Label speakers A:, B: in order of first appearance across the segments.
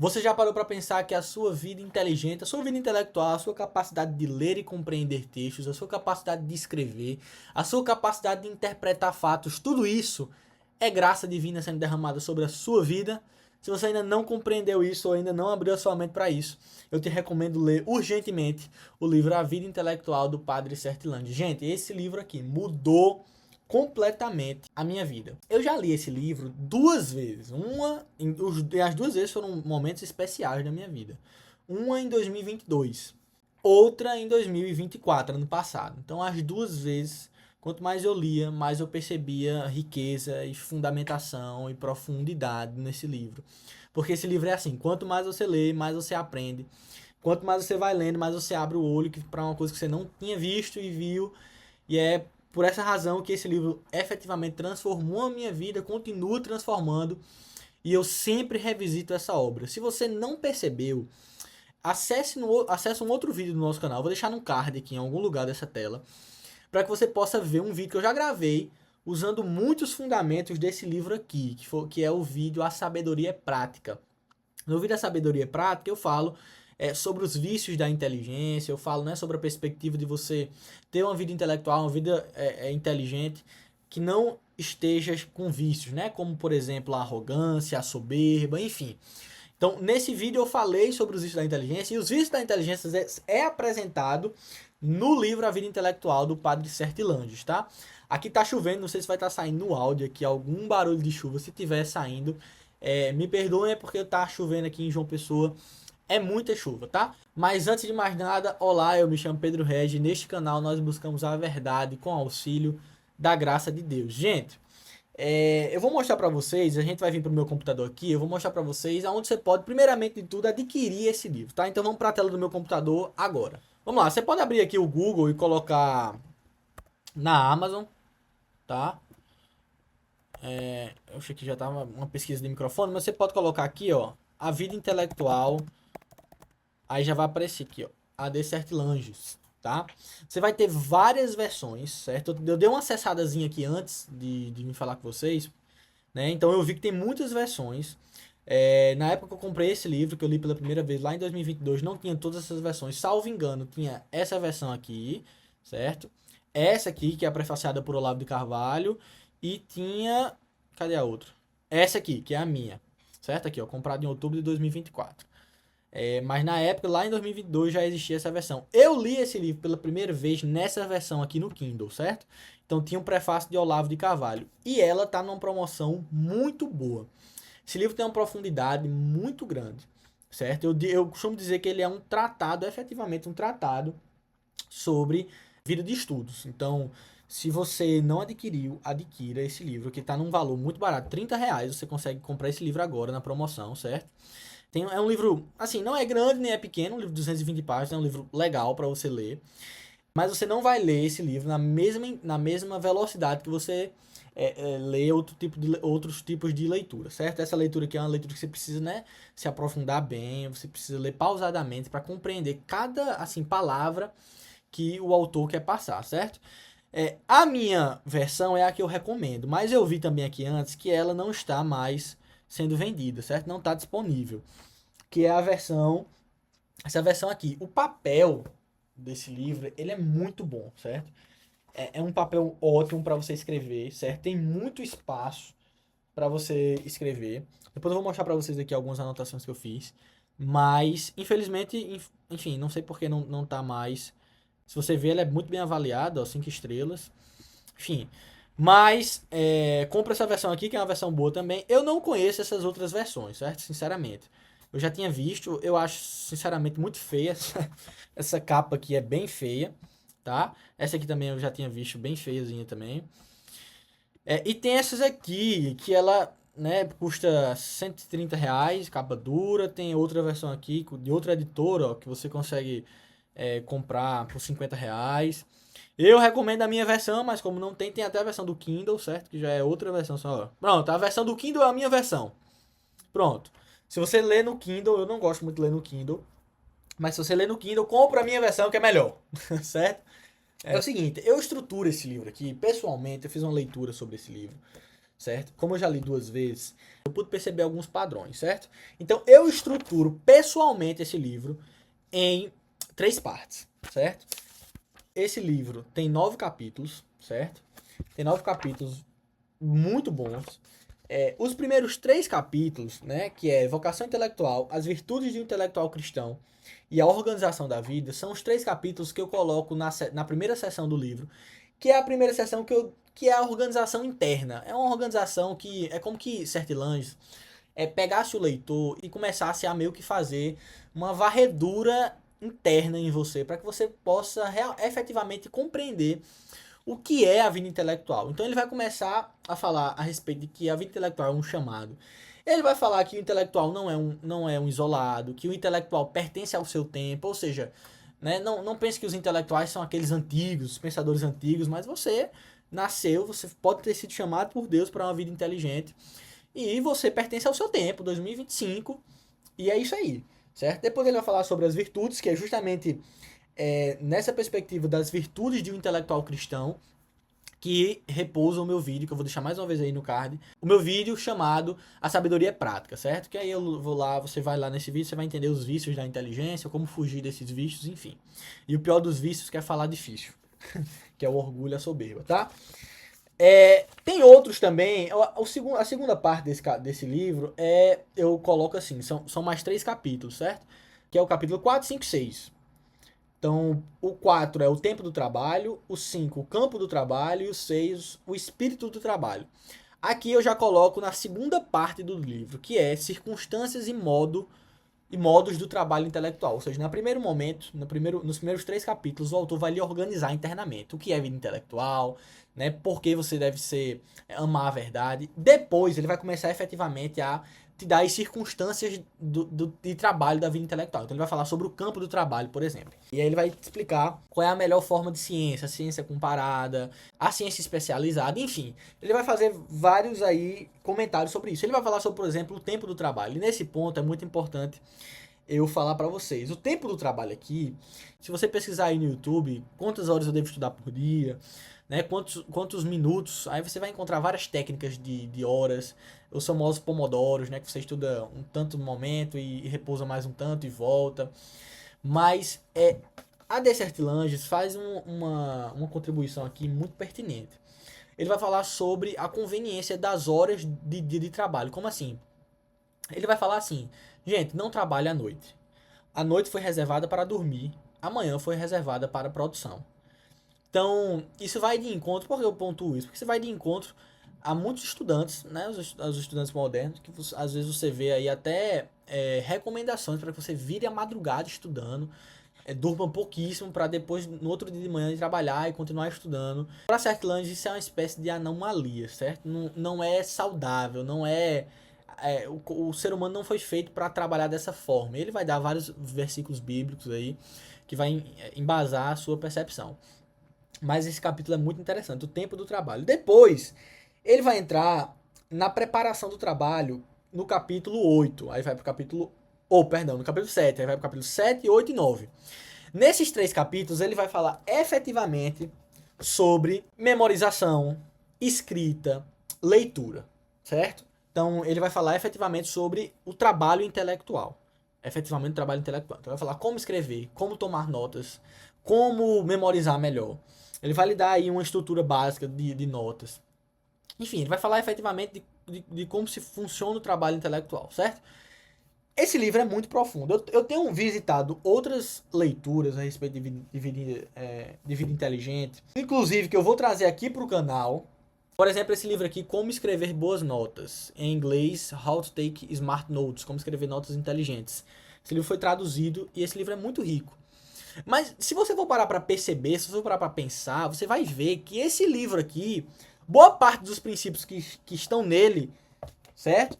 A: Você já parou para pensar que a sua vida inteligente, a sua vida intelectual, a sua capacidade de ler e compreender textos, a sua capacidade de escrever, a sua capacidade de interpretar fatos, tudo isso é graça divina sendo derramada sobre a sua vida? Se você ainda não compreendeu isso ou ainda não abriu a sua mente para isso, eu te recomendo ler urgentemente o livro A Vida Intelectual do Padre Sertilândia. Gente, esse livro aqui mudou completamente a minha vida. Eu já li esse livro duas vezes. As duas vezes foram momentos especiais da minha vida. Uma em 2022, outra em 2024, ano passado. Então, as duas vezes, quanto mais eu lia, mais eu percebia riqueza e fundamentação e profundidade nesse livro. Porque esse livro é assim, quanto mais você lê, mais você aprende. Quanto mais você vai lendo, mais você abre o olho para uma coisa que você não tinha visto e viu. E é por essa razão que esse livro efetivamente transformou a minha vida, continua transformando, e eu sempre revisito essa obra. Se você não percebeu, acesse um outro vídeo do nosso canal, vou deixar no card aqui em algum lugar dessa tela, para que você possa ver um vídeo que eu já gravei usando muitos fundamentos desse livro aqui, que é o vídeo A Sabedoria é Prática. No vídeo A Sabedoria é Prática eu falo sobre os vícios da inteligência, eu falo, né, sobre a perspectiva de você ter uma vida intelectual, uma vida inteligente, que não esteja com vícios, né, como por exemplo a arrogância, a soberba, enfim. Então, nesse vídeo eu falei sobre os vícios da inteligência, e os vícios da inteligência é apresentado no livro A Vida Intelectual do Padre Sertilanges, tá? Aqui tá chovendo, não sei se vai estar saindo no áudio aqui algum barulho de chuva, se tiver saindo, me perdoem, é porque tá chovendo aqui em João Pessoa, é muita chuva, tá? Mas antes de mais nada, olá, eu me chamo Pedro Regi, e neste canal nós buscamos a verdade com auxílio da graça de Deus. Gente, eu vou mostrar para vocês, a gente vai vir pro meu computador aqui, eu vou mostrar para vocês aonde você pode, primeiramente de tudo, adquirir esse livro, tá? Então vamos para a tela do meu computador agora. Vamos lá, você pode abrir aqui o Google e colocar na Amazon, tá? Eu achei que já tava uma pesquisa de microfone, mas você pode colocar aqui, ó, A Vida Intelectual, aí já vai aparecer aqui, ó, AD Sertilanges, tá? Você vai ter várias versões, certo? Eu dei uma acessadazinha aqui antes de me falar com vocês, né? Então eu vi que tem muitas versões. Na época que eu comprei esse livro, que eu li pela primeira vez lá em 2022, não tinha todas essas versões. Salvo engano, tinha essa versão aqui, certo? Essa aqui, que é prefaciada por Olavo de Carvalho. E tinha. Cadê a outra? Essa aqui, que é a minha. Certo? Aqui, ó. Comprado em outubro de 2024. Mas na época, lá em 2022, já existia essa versão. Eu li esse livro pela primeira vez nessa versão aqui no Kindle, certo? Então tinha um prefácio de Olavo de Carvalho. E ela tá numa promoção muito boa. Esse livro tem uma profundidade muito grande, certo? Eu costumo dizer que ele é um tratado, efetivamente um tratado sobre vida de estudos. Então, se você não adquiriu, adquira esse livro, que está num valor muito barato, R$ 30. Você consegue comprar esse livro agora na promoção, certo? É um livro, assim, não é grande nem é pequeno, um livro de 220 páginas, é um livro legal para você ler. Mas você não vai ler esse livro na mesma velocidade que você lê outros tipos de leitura, certo? Essa leitura aqui é uma leitura que você precisa, né, se aprofundar bem, você precisa ler pausadamente para compreender cada, assim, palavra que o autor quer passar, certo? A minha versão é a que eu recomendo, mas eu vi também aqui antes que ela não está mais sendo vendida, certo? Não está disponível, que é essa versão aqui. O papel desse livro, ele é muito bom, certo? É um papel ótimo para você escrever, certo? Tem muito espaço para você escrever. Depois eu vou mostrar para vocês aqui algumas anotações que eu fiz. Mas, infelizmente, enfim, não sei porque não tá mais. Se você ver, ele é muito bem avaliado, ó, 5 estrelas. Enfim. Mas, compra essa versão aqui, que é uma versão boa também. Eu não conheço essas outras versões, certo? Sinceramente. Eu já tinha visto, eu acho, sinceramente, muito feia. Essa capa aqui é bem feia, tá? Essa aqui também eu já tinha visto, bem feiazinha também. E tem essas aqui, que ela, né, custa R$ 130, capa dura. Tem outra versão aqui, de outra editora, ó, que você consegue comprar por R$ 50. Eu recomendo a minha versão, mas como não tem, tem até a versão do Kindle, certo? Que já é outra versão só. Pronto, a versão do Kindle é a minha versão. Pronto. Se você lê no Kindle, eu não gosto muito de ler no Kindle, mas se você lê no Kindle, compra a minha versão que é melhor, certo? É o seguinte, eu estruturo esse livro aqui, pessoalmente, eu fiz uma leitura sobre esse livro, certo? Como eu já li 2 vezes, eu pude perceber alguns padrões, certo? Então eu estruturo pessoalmente esse livro em 3 partes, certo? Esse livro tem 9 capítulos, certo? Tem 9 capítulos muito bons. Os primeiros 3 capítulos, né, que é Vocação Intelectual, As Virtudes de um Intelectual Cristão e a Organização da Vida, são os 3 capítulos que eu coloco na primeira seção do livro, que é a primeira seção que é a organização interna. É uma organização que é como que Sertilanges pegasse o leitor e começasse a meio que fazer uma varredura interna em você, para que você possa efetivamente compreender o que é a vida intelectual. Então ele vai começar a falar a respeito de que a vida intelectual é um chamado. Ele vai falar que o intelectual não é um isolado, que o intelectual pertence ao seu tempo, ou seja, né, não pense que os intelectuais são aqueles antigos, os pensadores antigos, mas você nasceu, você pode ter sido chamado por Deus para uma vida inteligente e você pertence ao seu tempo, 2025, e é isso aí, certo? Depois ele vai falar sobre as virtudes, que é justamente nessa perspectiva das virtudes de um intelectual cristão, que repousa o meu vídeo, que eu vou deixar mais uma vez aí no card, o meu vídeo chamado A Sabedoria Prática, certo? Que aí eu vou lá, você vai lá nesse vídeo, você vai entender os vícios da inteligência, como fugir desses vícios, enfim. E o pior dos vícios que é falar difícil, que é o orgulho e a soberba, tá? Tem outros também. A segunda parte desse livro eu coloco assim, são mais 3 capítulos, certo? Que é o capítulo 4, 5 e 6. Então, o 4 é o tempo do trabalho, o 5 o campo do trabalho e o 6 o espírito do trabalho. Aqui eu já coloco na segunda parte do livro, que é circunstâncias e modos do trabalho intelectual. Ou seja, no primeiro momento, nos primeiros 3 capítulos, o autor vai lhe organizar internamente o que é vida intelectual, né? Por que você deve amar a verdade. Depois ele vai começar efetivamente a te dar as circunstâncias de trabalho da vida intelectual. Então ele vai falar sobre o campo do trabalho, por exemplo. E aí ele vai te explicar qual é a melhor forma de ciência, a ciência comparada, a ciência especializada, enfim. Ele vai fazer vários aí comentários sobre isso. Ele vai falar sobre, por exemplo, o tempo do trabalho. E nesse ponto é muito importante eu falar para vocês. O tempo do trabalho aqui, se você pesquisar aí no YouTube, quantas horas eu devo estudar por dia, né? Quantos minutos, aí você vai encontrar várias técnicas de horas, os famosos pomodoros, né? Que você estuda um tanto no momento e repousa mais um tanto e volta. Mas a Desert Langes faz uma contribuição aqui muito pertinente. Ele vai falar sobre a conveniência das horas de dia de trabalho. Como assim? Ele vai falar assim, gente, não trabalhe à noite. A noite foi reservada para dormir, amanhã foi reservada para produção. Então, isso vai de encontro, por que eu pontuo isso? Porque isso vai de encontro a muitos estudantes, né, os estudantes modernos, que às vezes você vê aí até recomendações para que você vire a madrugada estudando, durma pouquíssimo para depois, no outro dia de manhã, trabalhar e continuar estudando. Para Sertlange, isso é uma espécie de anomalia, certo? Não é saudável, não é o ser humano não foi feito para trabalhar dessa forma. Ele vai dar vários versículos bíblicos aí que vai embasar a sua percepção. Mas esse capítulo é muito interessante, o tempo do trabalho. Depois, ele vai entrar na preparação do trabalho no capítulo 8. Aí vai pro capítulo... no capítulo 7. Aí vai pro capítulo 7, 8 e 9. Nesses 3 capítulos, ele vai falar efetivamente sobre memorização, escrita, leitura, certo? Então, ele vai falar efetivamente sobre o trabalho intelectual. Efetivamente, o trabalho intelectual. Então, ele vai falar como escrever, como tomar notas, como memorizar melhor. Ele vai lhe dar aí uma estrutura básica de notas. Enfim, ele vai falar efetivamente de como se funciona o trabalho intelectual, certo? Esse livro é muito profundo. Eu tenho visitado outras leituras a respeito de vida inteligente, inclusive que eu vou trazer aqui para o canal. Por exemplo, esse livro aqui, Como Escrever Boas Notas. Em inglês, How to Take Smart Notes, Como Escrever Notas Inteligentes. Esse livro foi traduzido e esse livro é muito rico. Mas se você for parar para perceber, se você for parar para pensar, você vai ver que esse livro aqui, boa parte dos princípios que estão nele, certo?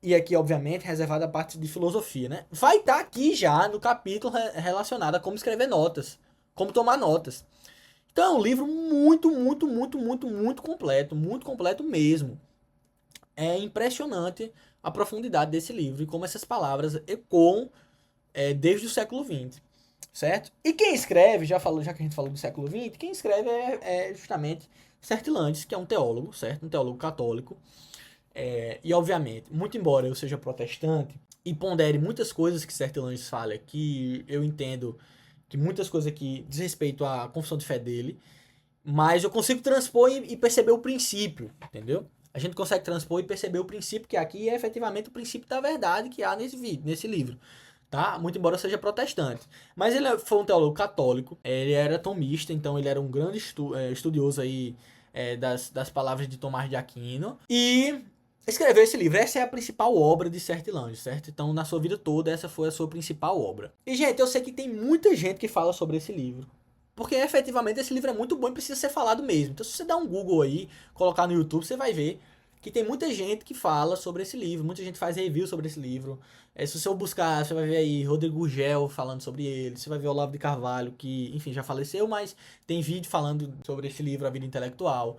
A: E aqui, obviamente, reservada a parte de filosofia, né? Vai estar aqui já no capítulo relacionado a como escrever notas, como tomar notas. Então é um livro muito, muito, muito, muito, muito completo mesmo. É impressionante a profundidade desse livro e como essas palavras ecoam desde o século XX, certo? E quem escreve, já que a gente falou do século XX, quem escreve é justamente Sertilanges, que é um teólogo, certo? Um teólogo católico. E obviamente, muito embora eu seja protestante e pondere muitas coisas que Sertilanges fala aqui, eu entendo que muitas coisas aqui diz respeito à confissão de fé dele, mas eu consigo transpor e perceber o princípio, entendeu? A gente consegue transpor e perceber o princípio que aqui é efetivamente o princípio da verdade que há nesse vídeo, nesse livro, tá? Muito embora eu seja protestante. Mas ele foi um teólogo católico, ele era tomista, então ele era um grande estudioso aí das palavras de Tomás de Aquino. E escreveu esse livro. Essa é a principal obra de Sertilanges, certo? Então, na sua vida toda, essa foi a sua principal obra. E, gente, eu sei que tem muita gente que fala sobre esse livro. Porque, efetivamente, esse livro é muito bom e precisa ser falado mesmo. Então, se você dar um Google aí, colocar no YouTube, você vai ver que tem muita gente que fala sobre esse livro. Muita gente faz review sobre esse livro. Se você buscar, você vai ver aí Rodrigo Gurgel falando sobre ele. Você vai ver Olavo de Carvalho, que, enfim, já faleceu, mas tem vídeo falando sobre esse livro, A Vida Intelectual.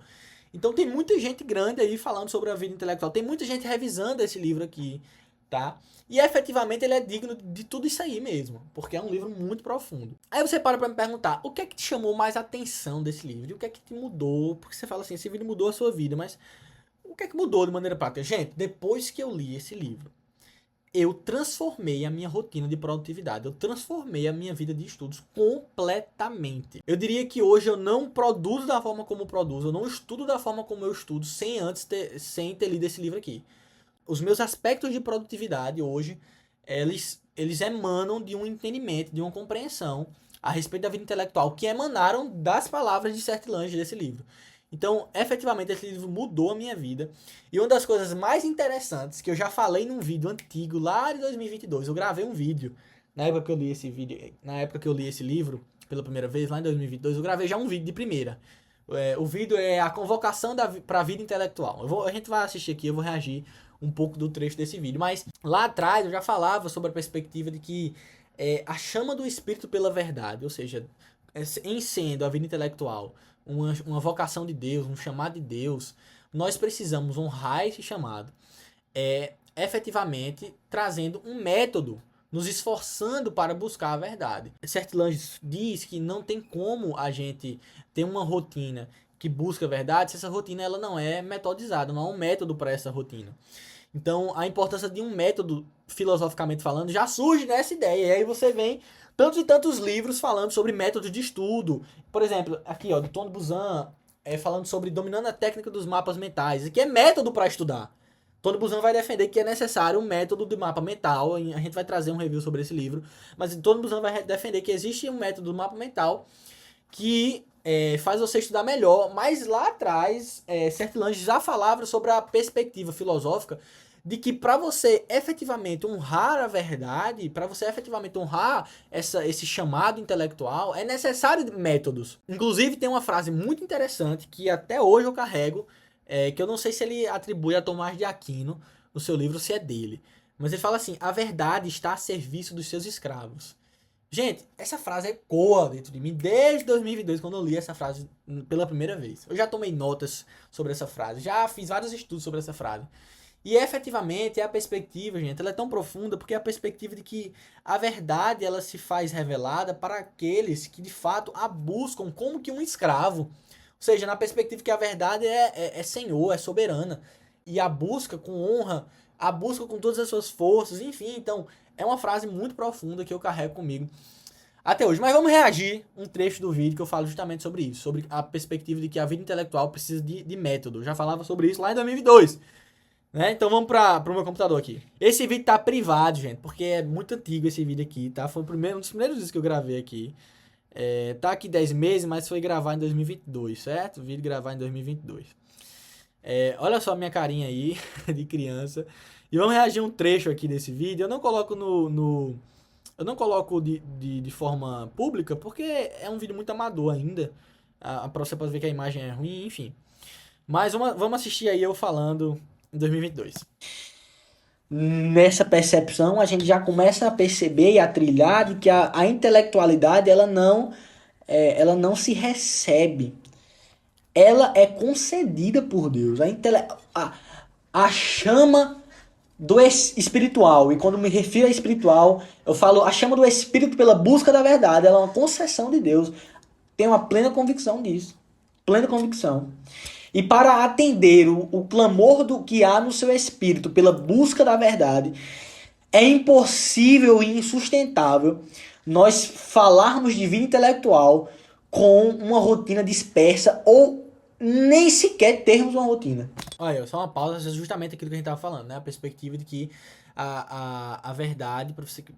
A: Então tem muita gente grande aí falando sobre a vida intelectual. Tem muita gente revisando esse livro aqui, tá? E efetivamente ele é digno de tudo isso aí mesmo, porque é um livro muito profundo. Aí você para pra me perguntar, o que é que te chamou mais atenção desse livro? E o que é que te mudou? Porque você fala assim, esse livro mudou a sua vida, mas o que é que mudou de maneira prática? Gente, depois que eu li esse livro, eu transformei a minha rotina de produtividade, eu transformei a minha vida de estudos completamente. Eu diria que hoje eu não produzo da forma como produzo, eu não estudo da forma como eu estudo sem ter lido esse livro aqui. Os meus aspectos de produtividade hoje, eles emanam de um entendimento, de uma compreensão a respeito da vida intelectual, que emanaram das palavras de Sertilanges desse livro. Então, efetivamente, esse livro mudou a minha vida. E uma das coisas mais interessantes, que eu já falei num vídeo antigo, lá de 2022, eu gravei um vídeo, na época que eu li esse vídeo, na época que eu li esse livro, pela primeira vez, lá em 2022, eu gravei já um vídeo de primeira. O vídeo é a convocação para a vida intelectual. A gente vai assistir aqui, eu vou reagir um pouco do trecho desse vídeo. Mas lá atrás eu já falava sobre a perspectiva de que a chama do espírito pela verdade, ou seja, em sendo a vida intelectual uma vocação de Deus, um chamado de Deus, nós precisamos honrar esse chamado, efetivamente trazendo um método, nos esforçando para buscar a verdade. Sertilanges diz que não tem como a gente ter uma rotina que busca a verdade se essa rotina ela não é metodizada, não há um método para essa rotina. Então, a importância de um método, filosoficamente falando, já surge nessa ideia. E aí você vem tantos e tantos livros falando sobre métodos de estudo. Por exemplo, aqui, ó, do Tony Buzan, falando sobre dominando a técnica dos mapas mentais. Aqui é método para estudar. Tony Buzan vai defender que é necessário um método de mapa mental. A gente vai trazer um review sobre esse livro. Mas Tony Buzan vai defender que existe um método do mapa mental que faz você estudar melhor. Mas lá atrás, Sertilanges já falava sobre a perspectiva filosófica de que para você efetivamente honrar a verdade, para você efetivamente honrar esse chamado intelectual, é necessário métodos. Inclusive tem uma frase muito interessante que até hoje eu carrego, que eu não sei se ele atribui a Tomás de Aquino no seu livro, se é dele. Mas ele fala assim, a verdade está a serviço dos seus escravos. Gente, essa frase ecoa dentro de mim desde 2022, quando eu li essa frase pela primeira vez. Eu já tomei notas sobre essa frase, já fiz vários estudos sobre essa frase. E efetivamente a perspectiva, gente, ela é tão profunda porque é a perspectiva de que a verdade ela se faz revelada para aqueles que de fato a buscam como que um escravo. Ou seja, na perspectiva que a verdade é senhor, é soberana. E a busca com honra, a busca com todas as suas forças, enfim. Então, é uma frase muito profunda que eu carrego comigo até hoje. Mas vamos reagir um trecho do vídeo que eu falo justamente sobre isso. Sobre a perspectiva de que a vida intelectual precisa de método. Eu já falava sobre isso lá em 2022. Né? Então vamos para o meu computador aqui. Esse vídeo tá privado, gente, porque é muito antigo esse vídeo aqui, tá? Foi um dos primeiros vídeos que eu gravei aqui. Tá aqui 10 meses, mas foi gravar em 2022, certo? O vídeo gravar em 2022. Olha só a minha carinha aí, de criança. E vamos reagir a um trecho aqui desse vídeo. Eu não coloco eu não coloco de forma pública, porque é um vídeo muito amador ainda. Você pode ver que a imagem é ruim, enfim. Mas vamos assistir aí eu falando em 2022. Nessa percepção, a gente já começa a perceber e a trilhar de que a intelectualidade ela não se recebe. Ela é concedida por Deus. A chama do espiritual, e quando me refiro a espiritual, eu falo a chama do espírito pela busca da verdade, ela é uma concessão de Deus. Tenho uma plena convicção disso.
B: plena convicção, e para atender o clamor do que há no seu espírito pela busca da verdade, é impossível e insustentável nós falarmos de vida intelectual com uma rotina dispersa ou nem sequer termos uma rotina.
A: Olha, só uma pausa, justamente aquilo que a gente tava falando, né? A perspectiva de que a verdade,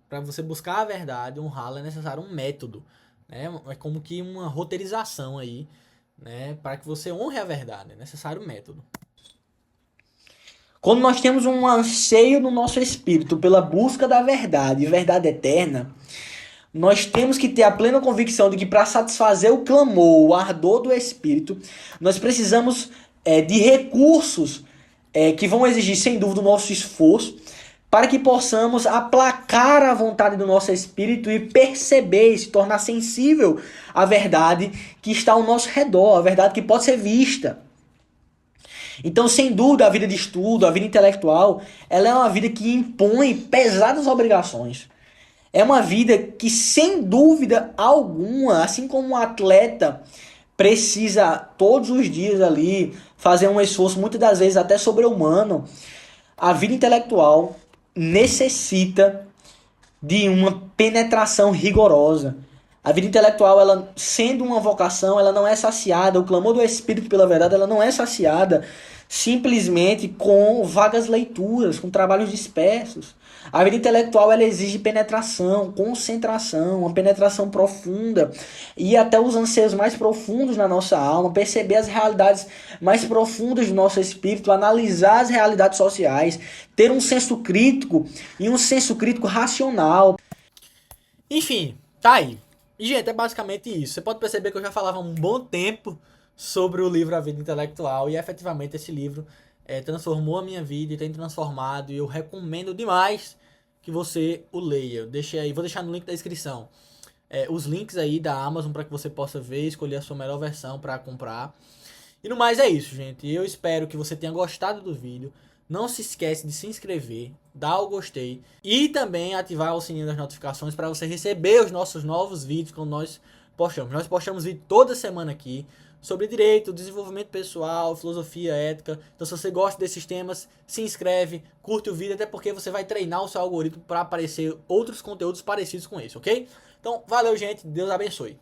A: para você buscar a verdade, honrá-la, é necessário um método, né? É como que uma roteirização aí, né? Para que você honre a verdade, é necessário um método.
B: Quando nós temos um anseio no nosso espírito pela busca da verdade, verdade eterna, nós temos que ter a plena convicção de que para satisfazer o clamor, o ardor do espírito, nós precisamos de recursos que vão exigir, sem dúvida, o nosso esforço, para que possamos aplacar a vontade do nosso espírito e perceber e se tornar sensível à verdade que está ao nosso redor, a verdade que pode ser vista. Então, sem dúvida, a vida de estudo, a vida intelectual, ela é uma vida que impõe pesadas obrigações. É uma vida que, sem dúvida alguma, assim como um atleta precisa todos os dias ali fazer um esforço, muitas das vezes até sobre-humano, a vida intelectual necessita de uma penetração rigorosa. A vida intelectual, ela sendo uma vocação, ela não é saciada. O clamor do espírito pela verdade, ela não é saciada simplesmente com vagas leituras, com trabalhos dispersos. A vida intelectual, ela exige penetração, concentração, uma penetração profunda e até os anseios mais profundos na nossa alma, perceber as realidades mais profundas do nosso espírito, analisar as realidades sociais, ter um senso crítico e um senso crítico racional.
A: Enfim, tá aí. E, gente, é basicamente isso. Você pode perceber que eu já falava há um bom tempo sobre o livro A Vida Intelectual e efetivamente esse livro transformou a minha vida e tem transformado e eu recomendo demais que você o leia. Eu deixei aí, vou deixar no link da descrição os links aí da Amazon para que você possa ver, escolher a sua melhor versão para comprar. E no mais é isso, gente. Eu espero que você tenha gostado do vídeo. Não se esquece de se inscrever, dar o gostei e também ativar o sininho das notificações para você receber os nossos novos vídeos quando nós postamos. Nós postamos vídeo toda semana aqui sobre direito, desenvolvimento pessoal, filosofia, ética. Então se você gosta desses temas, se inscreve, curte o vídeo, até porque você vai treinar o seu algoritmo para aparecer outros conteúdos parecidos com esse, ok? Então valeu, gente. Deus abençoe.